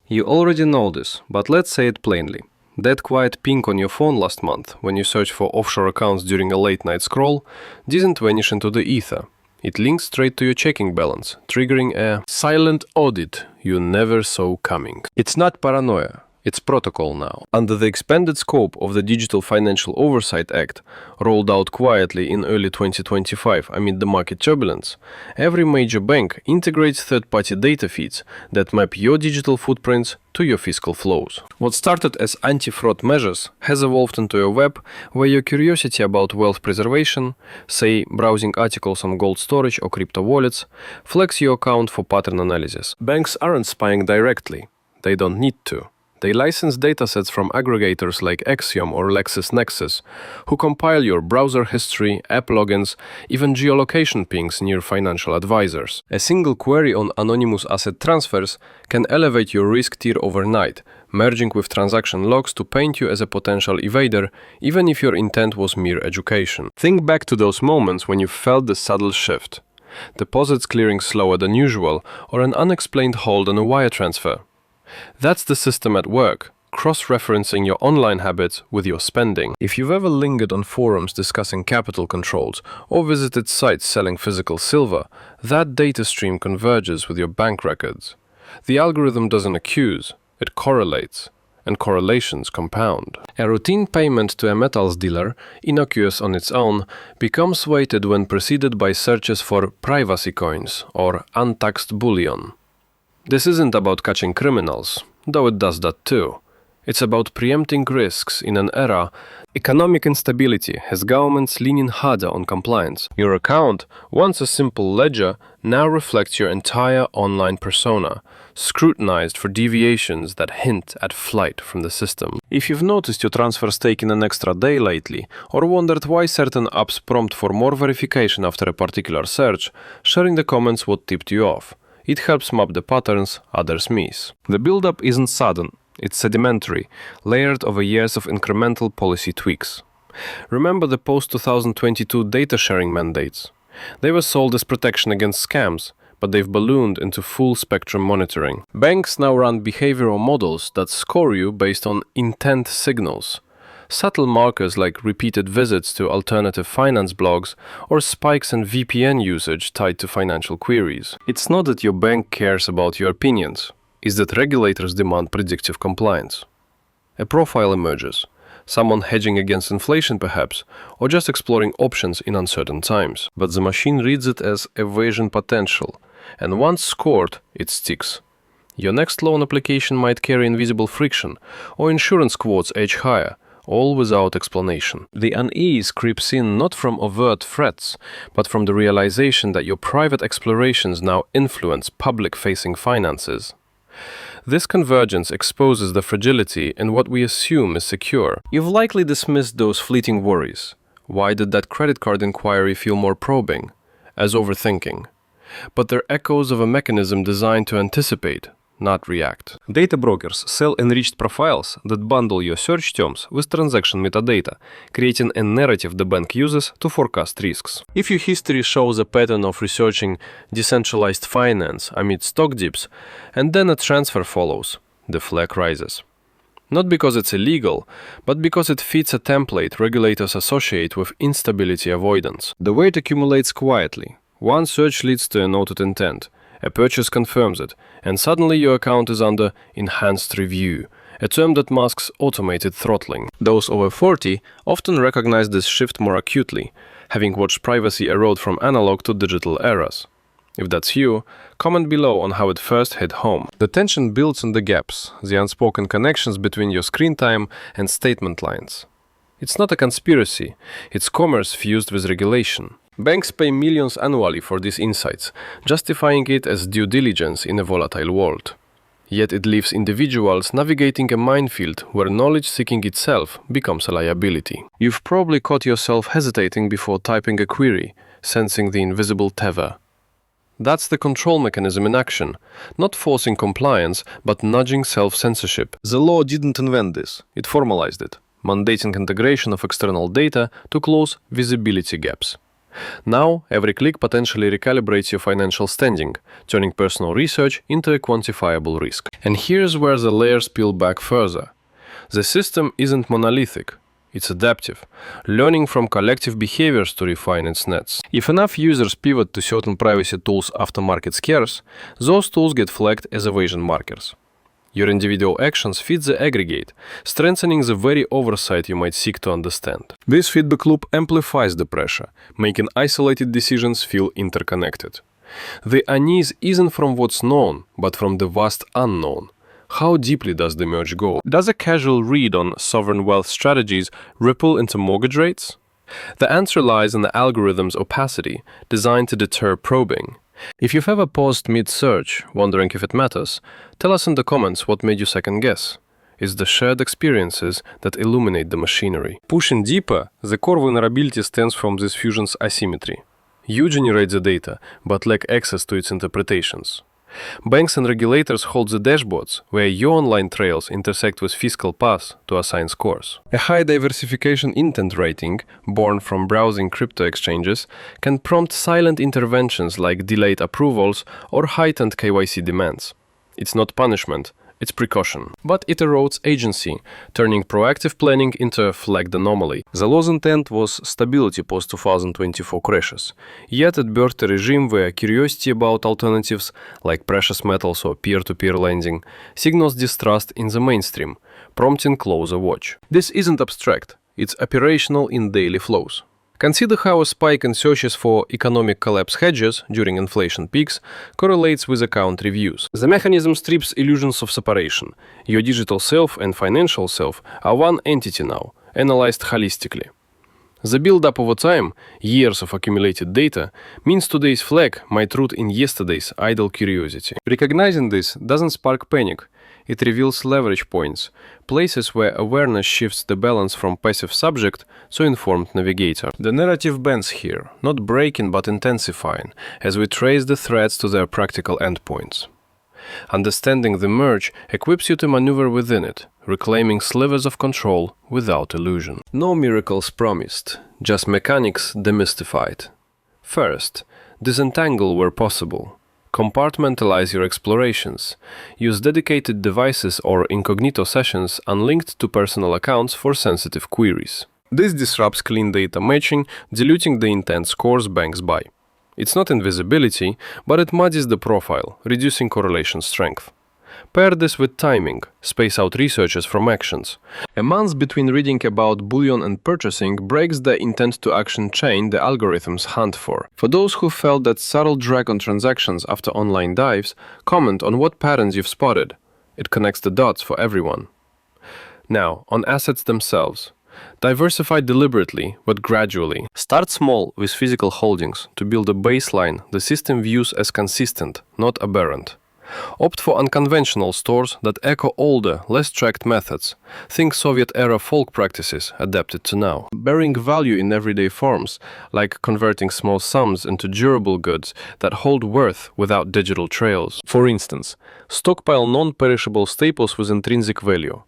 You already know this, but let's say it plainly. That quiet ping on your phone last month, when you search for offshore accounts during a late-night scroll, didn't vanish into the ether. It links straight to your checking balance, triggering a silent audit you never saw coming. It's not paranoia. It's protocol now. Under the expanded scope of the Digital Financial Oversight Act, rolled out quietly in early 2025 amid the market turbulence, every major bank integrates third-party data feeds that map your digital footprints to your fiscal flows. What started as anti-fraud measures has evolved into a web where your curiosity about wealth preservation, say browsing articles on gold storage or crypto wallets, flags your account for pattern analysis. Banks aren't spying directly. They don't need to. They license datasets from aggregators like Axiom or LexisNexis, who compile your browser history, app logins, even geolocation pings near financial advisors. A single query on anonymous asset transfers can elevate your risk tier overnight, merging with transaction logs to paint you as a potential evader, even if your intent was mere education. Think back to those moments when you felt the subtle shift. Deposits clearing slower than usual, or an unexplained hold on a wire transfer. That's the system at work, cross-referencing your online habits with your spending. If you've ever lingered on forums discussing capital controls or visited sites selling physical silver, that data stream converges with your bank records. The algorithm doesn't accuse, it correlates, and correlations compound. A routine payment to a metals dealer, innocuous on its own, becomes weighted when preceded by searches for privacy coins or untaxed bullion. This isn't about catching criminals, though it does that too. It's about preempting risks in an era. Economic instability has governments leaning harder on compliance. Your account, once a simple ledger, now reflects your entire online persona, scrutinized for deviations that hint at flight from the system. If you've noticed your transfers taking an extra day lately, or wondered why certain apps prompt for more verification after a particular search, share in the comments what tipped you off. It helps map the patterns others miss. The build-up isn't sudden, it's sedimentary, layered over years of incremental policy tweaks. Remember the post-2022 data-sharing mandates? They were sold as protection against scams, but they've ballooned into full-spectrum monitoring. Banks now run behavioral models that score you based on intent signals. Subtle markers like repeated visits to alternative finance blogs or spikes in VPN usage tied to financial queries. It's not that your bank cares about your opinions, it's that regulators demand predictive compliance. A profile emerges, someone hedging against inflation perhaps, or just exploring options in uncertain times. But the machine reads it as evasion potential, and once scored, it sticks. Your next loan application might carry invisible friction, or insurance quotes edge higher, all without explanation. The unease creeps in not from overt threats, but from the realization that your private explorations now influence public-facing finances. This convergence exposes the fragility in what we assume is secure. You've likely dismissed those fleeting worries. Why did that credit card inquiry feel more probing? As overthinking. But they're echoes of a mechanism designed to anticipate, not react. Data brokers sell enriched profiles that bundle your search terms with transaction metadata, creating a narrative the bank uses to forecast risks. If your history shows a pattern of researching decentralized finance amid stock dips, and then a transfer follows, the flag rises. Not because it's illegal, but because it fits a template regulators associate with instability avoidance. The weight accumulates quietly. One search leads to a noted intent. A purchase confirms it, and suddenly your account is under enhanced review, a term that masks automated throttling. Those over 40 often recognize this shift more acutely, having watched privacy erode from analog to digital eras. If that's you, comment below on how it first hit home. The tension builds in the gaps, the unspoken connections between your screen time and statement lines. It's not a conspiracy, it's commerce fused with regulation. Banks pay millions annually for these insights, justifying it as due diligence in a volatile world. Yet it leaves individuals navigating a minefield where knowledge-seeking itself becomes a liability. You've probably caught yourself hesitating before typing a query, sensing the invisible tether. That's the control mechanism in action, not forcing compliance, but nudging self-censorship. The law didn't invent this, it formalized it, mandating integration of external data to close visibility gaps. Now, every click potentially recalibrates your financial standing, turning personal research into a quantifiable risk. And here's where the layers peel back further. The system isn't monolithic. It's adaptive, learning from collective behaviors to refine its nets. If enough users pivot to certain privacy tools after market scares, those tools get flagged as evasion markers. Your individual actions feed the aggregate, strengthening the very oversight you might seek to understand. This feedback loop amplifies the pressure, making isolated decisions feel interconnected. The unease isn't from what's known, but from the vast unknown. How deeply does the merge go? Does a casual read on sovereign wealth strategies ripple into mortgage rates? The answer lies in the algorithm's opacity, designed to deter probing. If you've ever paused mid-search, wondering if it matters, tell us in the comments what made you second guess. It's the shared experiences that illuminate the machinery. Pushing deeper, the core vulnerability stems from this fusion's asymmetry. You generate the data, but lack access to its interpretations. Banks and regulators hold the dashboards, where your online trails intersect with fiscal paths to assign scores. A high diversification intent rating, born from browsing crypto exchanges, can prompt silent interventions like delayed approvals or heightened KYC demands. It's not punishment, it's precaution. But it erodes agency, turning proactive planning into a flagged anomaly. The law's intent was stability post-2024 crashes, yet it birthed a regime where curiosity about alternatives, like precious metals or peer-to-peer lending, signals distrust in the mainstream, prompting closer watch. This isn't abstract, it's operational in daily flows. Consider how a spike in searches for economic collapse hedges during inflation peaks correlates with account reviews. The mechanism strips illusions of separation. Your digital self and financial self are one entity now, analyzed holistically. The build-up over time, years of accumulated data, means today's flag might root in yesterday's idle curiosity. Recognizing this doesn't spark panic. It reveals leverage points, places where awareness shifts the balance from passive subject to informed navigator. The narrative bends here, not breaking but intensifying, as we trace the threads to their practical endpoints. Understanding the merge equips you to maneuver within it, reclaiming slivers of control without illusion. No miracles promised, just mechanics demystified. First, disentangle where possible. Compartmentalize your explorations. Use dedicated devices or incognito sessions unlinked to personal accounts for sensitive queries. This disrupts clean data matching, diluting the intent scores banks buy. It's not invisibility, but it muddies the profile, reducing correlation strength. Pair this with timing, space out researches from actions. A month between reading about bullion and purchasing breaks the intent to action chain the algorithms hunt for. For those who felt that subtle drag on transactions after online dives, comment on what patterns you've spotted. It connects the dots for everyone. Now, on assets themselves. Diversify deliberately, but gradually. Start small with physical holdings to build a baseline the system views as consistent, not aberrant. Opt for unconventional stores that echo older, less tracked methods. Think Soviet-era folk practices adapted to now. Bearing value in everyday forms, like converting small sums into durable goods that hold worth without digital trails. For instance, stockpile non-perishable staples with intrinsic value.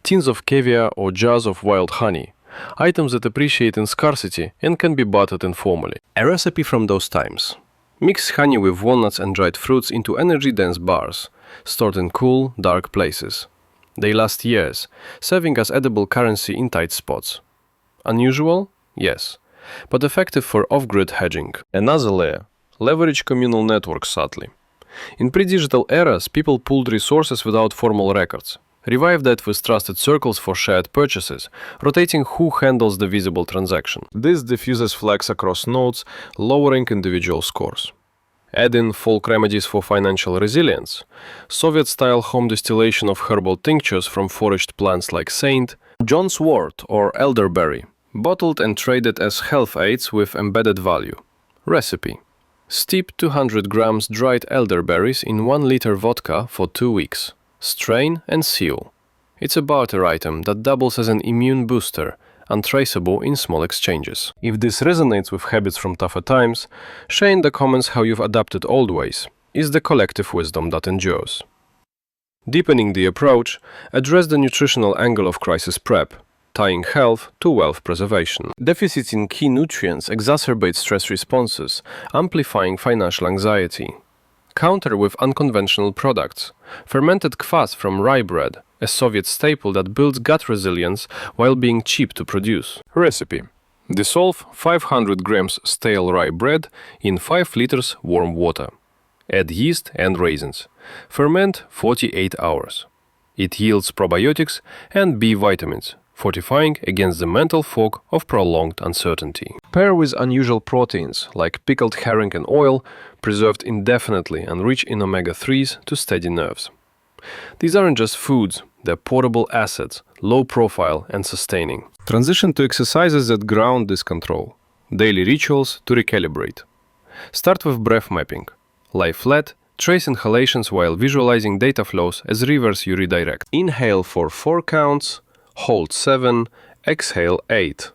Tins of caviar or jars of wild honey. Items that appreciate in scarcity and can be bartered informally. A recipe from those times. Mix honey with walnuts and dried fruits into energy-dense bars, stored in cool, dark places. They last years, serving as edible currency in tight spots. Unusual? Yes, but effective for off-grid hedging. Another layer. Leverage communal networks subtly. In pre-digital eras, people pooled resources without formal records. Revive that with trusted circles for shared purchases, rotating who handles the visible transaction. This diffuses flags across nodes, lowering individual scores. Add in folk remedies for financial resilience. Soviet-style home distillation of herbal tinctures from foraged plants like saint, John's wort or elderberry, bottled and traded as health aids with embedded value. Recipe. Steep 200 grams dried elderberries in 1 liter vodka for 2 weeks. Strain and seal. It's a barter item that doubles as an immune booster, untraceable in small exchanges. If this resonates with habits from tougher times, share in the comments how you've adapted old ways. Is the collective wisdom that endures. Deepening the approach, address the nutritional angle of crisis prep. tying health to wealth preservation. Deficits in key nutrients exacerbate stress responses, amplifying financial anxiety. Counter with unconventional products. Fermented kvass from rye bread, a Soviet staple that builds gut resilience while being cheap to produce. Recipe. Dissolve 500 grams stale rye bread in 5 liters warm water. Add yeast and raisins. Ferment 48 hours. It yields probiotics and B vitamins, fortifying against the mental fog of prolonged uncertainty. Pair with unusual proteins like pickled herring and oil, preserved indefinitely and rich in omega-3s to steady nerves. These aren't just foods, they're portable assets, low profile and sustaining. Transition to exercises that ground this control. Daily rituals to recalibrate. Start with breath mapping. Lie flat, trace inhalations while visualizing data flows as rivers you redirect. Inhale for 4 counts, hold 7, exhale 8.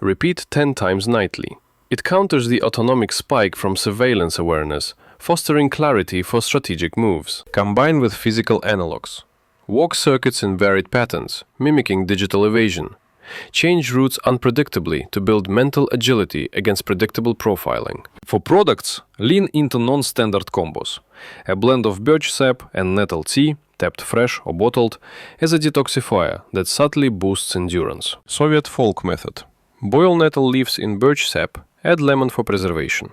Repeat 10 times nightly. It counters the autonomic spike from surveillance awareness, fostering clarity for strategic moves. Combine with physical analogs. Walk circuits in varied patterns, mimicking digital evasion. Change routes unpredictably to build mental agility against predictable profiling. For products, lean into non-standard combos. A blend of birch sap and nettle tea, tapped fresh or bottled, as a detoxifier that subtly boosts endurance. Soviet folk method. Boil nettle leaves in birch sap, add lemon for preservation.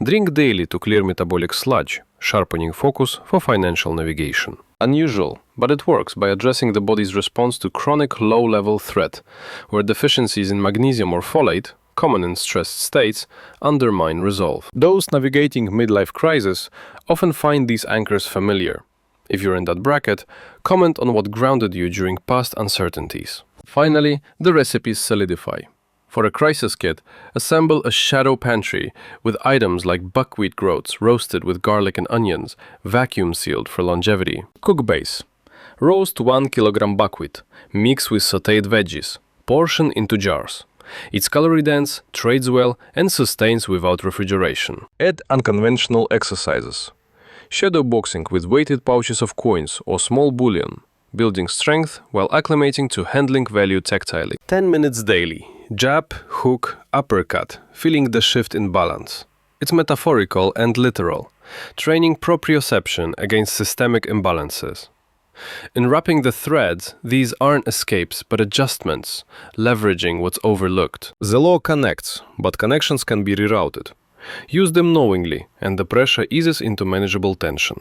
Drink daily to clear metabolic sludge, sharpening focus for financial navigation. Unusual, but it works by addressing the body's response to chronic low-level threat, where deficiencies in magnesium or folate, common in stressed states, undermine resolve. Those navigating midlife crisis often find these anchors familiar. If you're in that bracket, comment on what grounded you during past uncertainties. Finally, the recipes solidify. For a crisis kit, assemble a shadow pantry with items like buckwheat groats roasted with garlic and onions, vacuum sealed for longevity. Cook base. Roast 1 kilogram buckwheat, mix with sautéed veggies, portion into jars. It's calorie-dense, trades well, and sustains without refrigeration. Add unconventional exercises. Shadow boxing with weighted pouches of coins or small bullion, building strength while acclimating to handling value tactilely. 10 minutes daily. Jab, hook, uppercut, feeling the shift in balance. It's metaphorical and literal, training proprioception against systemic imbalances. In wrapping the threads, these aren't escapes but adjustments, leveraging what's overlooked. The law connects, but connections can be rerouted. Use them knowingly, and the pressure eases into manageable tension.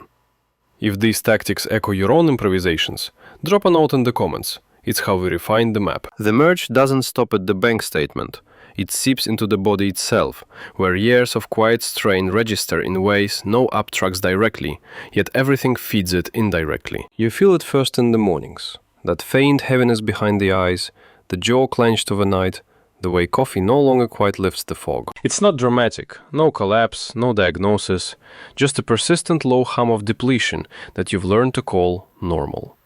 If these tactics echo your own improvisations, drop a note in the comments. It's how we refine the map. The merge doesn't stop at the bank statement. It seeps into the body itself, where years of quiet strain register in ways no app tracks directly, yet everything feeds it indirectly. You feel it first in the mornings. That faint heaviness behind the eyes, the jaw clenched overnight, the way coffee no longer quite lifts the fog. It's not dramatic, no collapse, no diagnosis, just a persistent low hum of depletion that you've learned to call normal.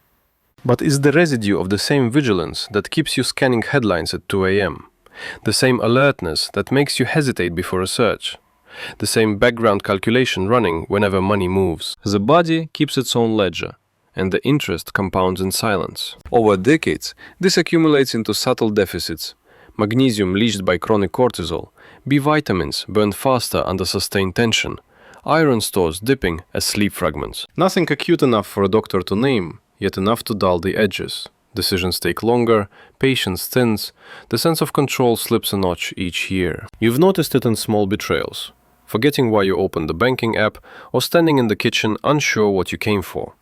But it's the residue of the same vigilance that keeps you scanning headlines at 2 a.m., the same alertness that makes you hesitate before a search, the same background calculation running whenever money moves. The body keeps its own ledger, and the interest compounds in silence. Over decades, this accumulates into subtle deficits: magnesium leached by chronic cortisol, B vitamins burned faster under sustained tension, iron stores dipping as sleep fragments. Nothing acute enough for a doctor to name, yet enough to dull the edges. Decisions take longer, patience thins, the sense of control slips a notch each year. You've noticed it in small betrayals, forgetting why you opened the banking app or standing in the kitchen unsure what you came for.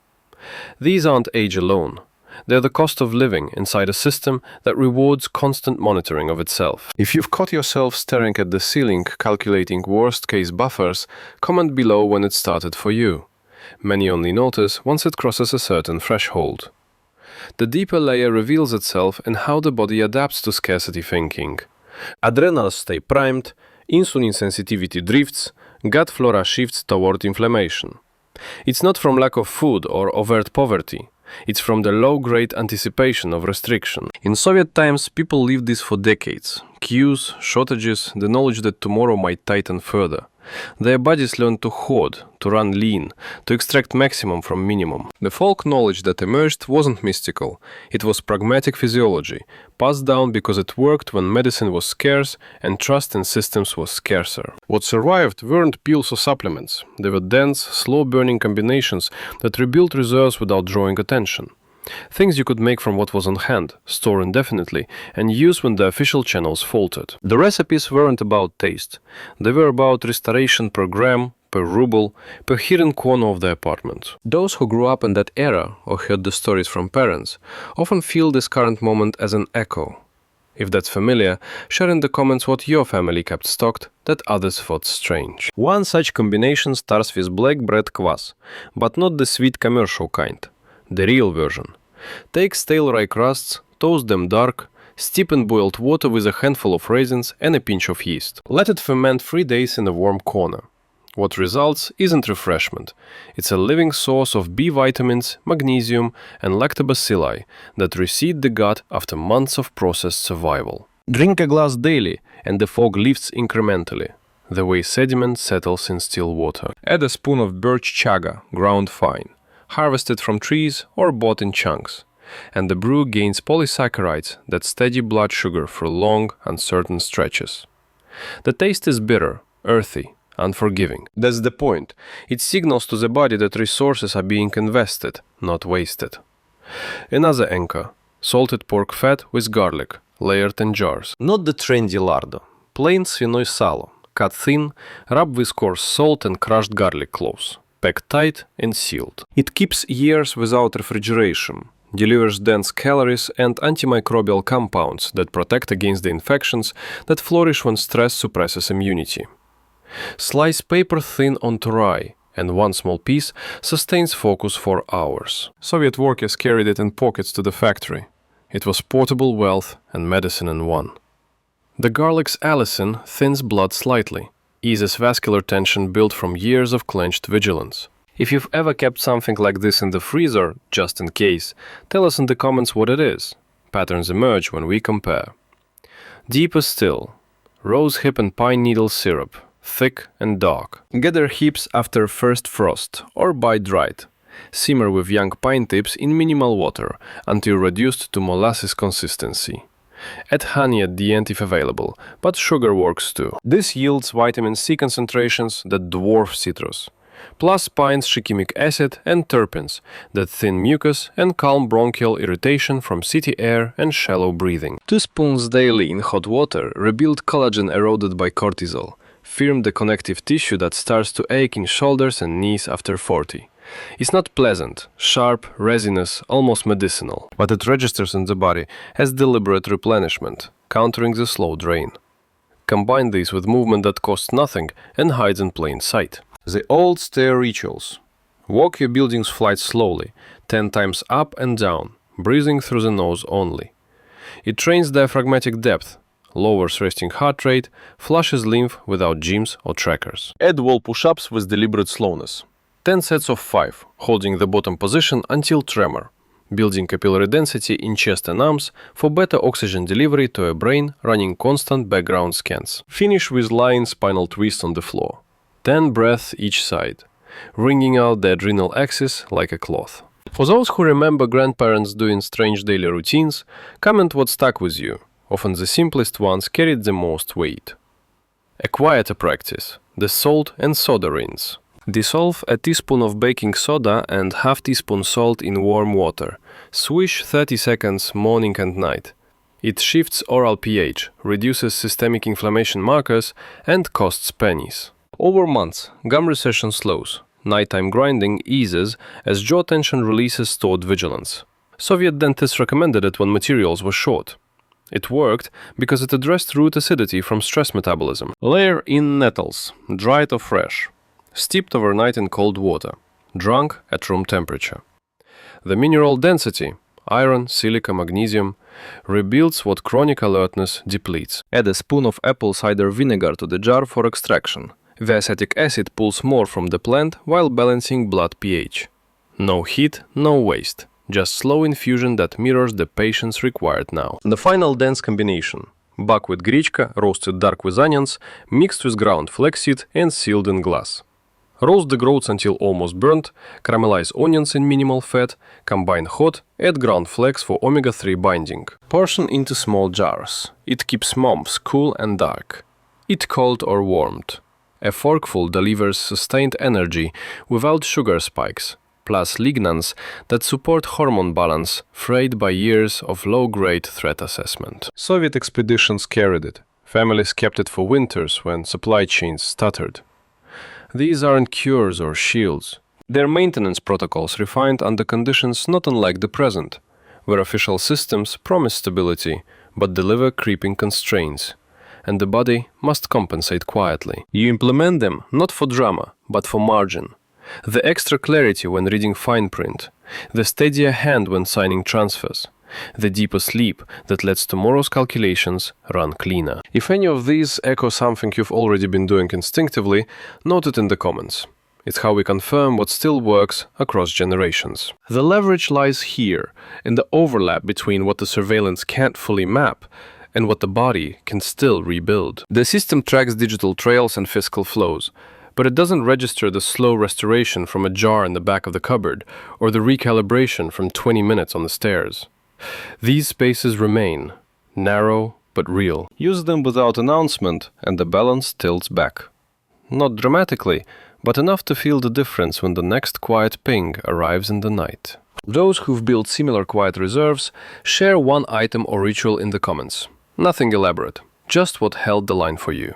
These aren't age alone. They're the cost of living inside a system that rewards constant monitoring of itself. If you've caught yourself staring at the ceiling, calculating worst-case buffers, comment below when it started for you. Many only notice once it crosses a certain threshold. The deeper layer reveals itself in how the body adapts to scarcity thinking. Adrenals stay primed, insulin sensitivity drifts, gut flora shifts toward inflammation. It's not from lack of food or overt poverty. It's from the low-grade anticipation of restriction. In Soviet times, people lived this for decades. Queues, shortages, the knowledge that tomorrow might tighten further. Their bodies learned to hoard, to run lean, to extract maximum from minimum. The folk knowledge that emerged wasn't mystical. It was pragmatic physiology, passed down because it worked when medicine was scarce and trust in systems was scarcer. What survived weren't pills or supplements. They were dense, slow-burning combinations that rebuilt reserves without drawing attention. Things you could make from what was on hand, store indefinitely, and use when the official channels faltered. The recipes weren't about taste. They were about restoration per gram, per ruble, per hidden corner of the apartment. Those who grew up in that era or heard the stories from parents often feel this current moment as an echo. If that's familiar, share in the comments what your family kept stocked that others thought strange. One such combination starts with black bread kvass, but not the sweet commercial kind. The real version. Take stale rye crusts, toast them dark, steep in boiled water with a handful of raisins and a pinch of yeast. Let it ferment 3 days in a warm corner. What results isn't refreshment. It's a living source of B vitamins, magnesium, and lactobacilli that reseed the gut after months of processed survival. Drink a glass daily, and the fog lifts incrementally, the way sediment settles in still water. Add a spoon of birch chaga, ground fine, harvested from trees or bought in chunks, and the brew gains polysaccharides that steady blood sugar for long, uncertain stretches. The taste is bitter, earthy, unforgiving. That's the point. It signals to the body that resources are being invested, not wasted. Another anchor, salted pork fat with garlic, layered in jars. Not the trendy lardo. Plain свиное сало, cut thin, rubbed with coarse salt and crushed garlic cloves. Packed tight and sealed. It keeps years without refrigeration, delivers dense calories and antimicrobial compounds that protect against the infections that flourish when stress suppresses immunity. Slice paper thin onto rye, and one small piece sustains focus for hours. Soviet workers carried it in pockets to the factory. It was portable wealth and medicine in one. The garlic's allicin thins blood slightly, eases vascular tension built from years of clenched vigilance. If you've ever kept something like this in the freezer, just in case, tell us in the comments what it is. Patterns emerge when we compare. Deeper still, rosehip and pine needle syrup, thick and dark. Gather heaps after first frost, or buy dried. Simmer with young pine tips in minimal water until reduced to molasses consistency. Add honey at the end if available, but sugar works too. This yields vitamin C concentrations that dwarf citrus, plus pine's shikimic acid and terpenes that thin mucus and calm bronchial irritation from city air and shallow breathing. 2 spoons daily in hot water rebuild collagen eroded by cortisol, firm the connective tissue that starts to ache in shoulders and knees after 40. It's not pleasant, sharp, resinous, almost medicinal, but it registers in the body as deliberate replenishment, countering the slow drain. Combine this with movement that costs nothing and hides in plain sight. The old stair rituals. Walk your building's flight slowly, 10 times up and down, breathing through the nose only. It trains diaphragmatic depth, lowers resting heart rate, flushes lymph without gyms or trackers. Add wall push-ups with deliberate slowness. 10 sets of 5, holding the bottom position until tremor, building capillary density in chest and arms for better oxygen delivery to a brain running constant background scans. Finish with lying spinal twist on the floor. 10 breaths each side, wringing out the adrenal axis like a cloth. For those who remember grandparents doing strange daily routines, comment what stuck with you. Often the simplest ones carried the most weight. A quieter practice, the salt and soda rinse. Dissolve a teaspoon of baking soda and half teaspoon salt in warm water. Swish 30 seconds morning and night. It shifts oral pH, reduces systemic inflammation markers, and costs pennies. Over months, gum recession slows. Nighttime grinding eases as jaw tension releases stored vigilance. Soviet dentists recommended it when materials were short. It worked because it addressed root acidity from stress metabolism. Layer in nettles, dried or fresh. Steeped overnight in cold water, drunk at room temperature. The mineral density, iron, silica, magnesium, rebuilds what chronic alertness depletes. Add a spoon of apple cider vinegar to the jar for extraction. The acetic acid pulls more from the plant while balancing blood pH. No heat, no waste, just slow infusion that mirrors the patient's required now. The final dense combination. Buckwheat grichka, roasted dark with onions, mixed with ground flaxseed and sealed in glass. Roast the groats until almost burnt, caramelize onions in minimal fat, combine hot, add ground flax for omega-3 binding. Portion into small jars. It keeps mumps cool and dark. Eat cold or warmed. A forkful delivers sustained energy without sugar spikes, plus lignans that support hormone balance, frayed by years of low-grade threat assessment. Soviet expeditions carried it. Families kept it for winters when supply chains stuttered. These aren't cures or shields. They're maintenance protocols refined under conditions not unlike the present, where official systems promise stability but deliver creeping constraints, and the body must compensate quietly. You implement them not for drama, but for margin. The extra clarity when reading fine print, the steadier hand when signing transfers, the deeper sleep that lets tomorrow's calculations run cleaner. If any of these echo something you've already been doing instinctively, note it in the comments. It's how we confirm what still works across generations. The leverage lies here, in the overlap between what the surveillance can't fully map and what the body can still rebuild. The system tracks digital trails and fiscal flows, but it doesn't register the slow restoration from a jar in the back of the cupboard or the recalibration from 20 minutes on the stairs. These spaces remain, narrow but real. Use them without announcement and the balance tilts back. Not dramatically, but enough to feel the difference when the next quiet ping arrives in the night. Those who've built similar quiet reserves, share one item or ritual in the comments. Nothing elaborate, just what held the line for you.